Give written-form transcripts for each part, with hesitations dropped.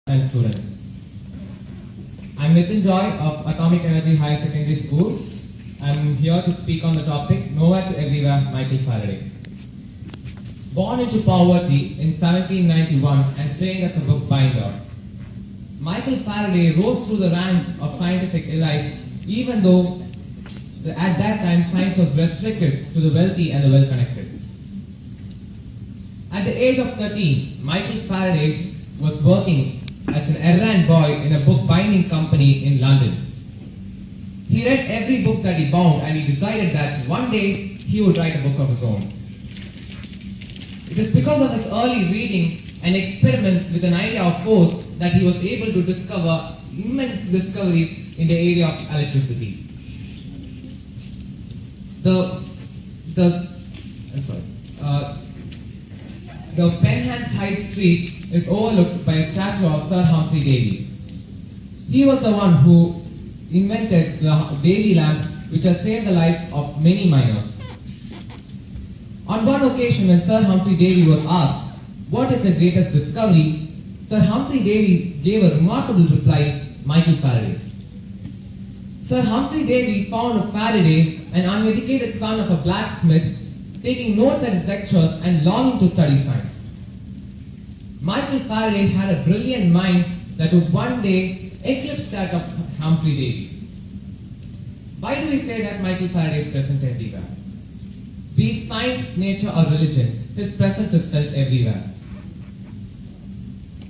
and students. I'm Nitin Joy of Atomic Energy Higher Secondary School. I'm here to speak on the topic Nowhere to Everywhere, Michael Faraday. Born into poverty in 1791 and trained as a bookbinder, Michael Faraday rose through the ranks of scientific elite even though at that time science was restricted to the wealthy and the well-connected. At the age of 13, Michael Faraday was working as an errand boy in a bookbinding company in London. He read every book that he bound and he decided that one day he would write a book of his own. It is because of his early reading and experiments with an idea of force that he was able to discover immense discoveries in the area of electricity. The Penhance High Street is overlooked by a statue of Sir Humphrey Davy. He was the one who invented the Davy lamp, which has saved the lives of many miners. On one occasion when Sir Humphrey Davy was asked, "What is the greatest discovery?" Sir Humphrey Davy gave a remarkable reply, "Michael Faraday." Sir Humphrey Davy found Faraday, an uneducated son of a blacksmith, taking notes at his lectures and longing to study science. Michael Faraday had a brilliant mind that would one day eclipse that of Humphrey Davy's. Why do we say that Michael Faraday is present everywhere? Be it science, nature or religion, his presence is felt everywhere.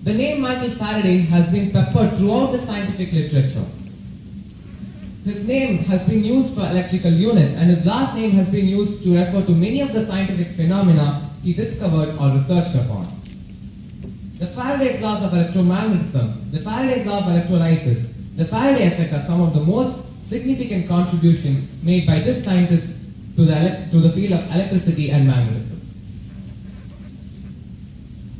The name Michael Faraday has been peppered throughout the scientific literature. His name has been used for electrical units and his last name has been used to refer to many of the scientific phenomena he discovered or researched upon. The Faraday's laws of electromagnetism, the Faraday's law of electrolysis, the Faraday effect are some of the most significant contributions made by this scientist to the field of electricity and magnetism.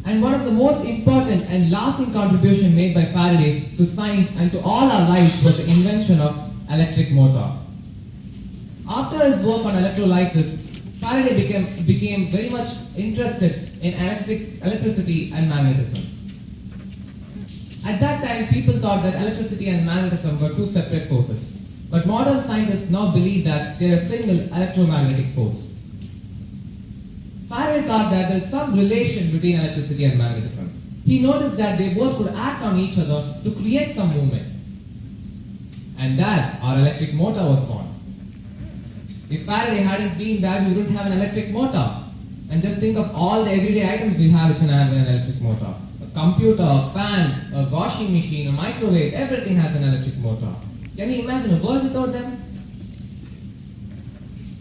And one of the most important and lasting contributions made by Faraday to science and to all our lives was the invention of electric motor. After his work on electrolysis, Faraday became very much interested in electricity and magnetism. At that time, people thought that electricity and magnetism were two separate forces. But modern scientists now believe that they are a single electromagnetic force. Faraday thought that there is some relation between electricity and magnetism. He noticed that they both could act on each other to create some movement. And that our electric motor was born. If Faraday hadn't been there, we wouldn't have an electric motor. And just think of all the everyday items we have which have an electric motor. A computer, a fan, a washing machine, a microwave, everything has an electric motor. Can you imagine a world without them?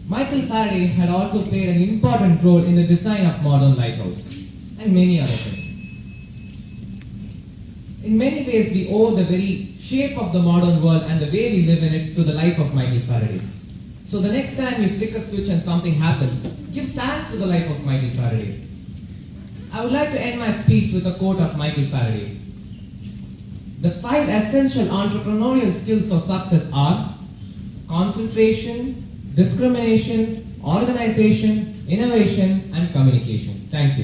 Michael Faraday had also played an important role in the design of modern lighthouses and many other things. In many ways, we owe the very shape of the modern world and the way we live in it to the life of Michael Faraday. So the next time you flick a switch and something happens, give thanks to the life of Michael Faraday. I would like to end my speech with a quote of Michael Faraday. The 5 essential entrepreneurial skills for success are concentration, discrimination, organization, innovation, and communication. Thank you.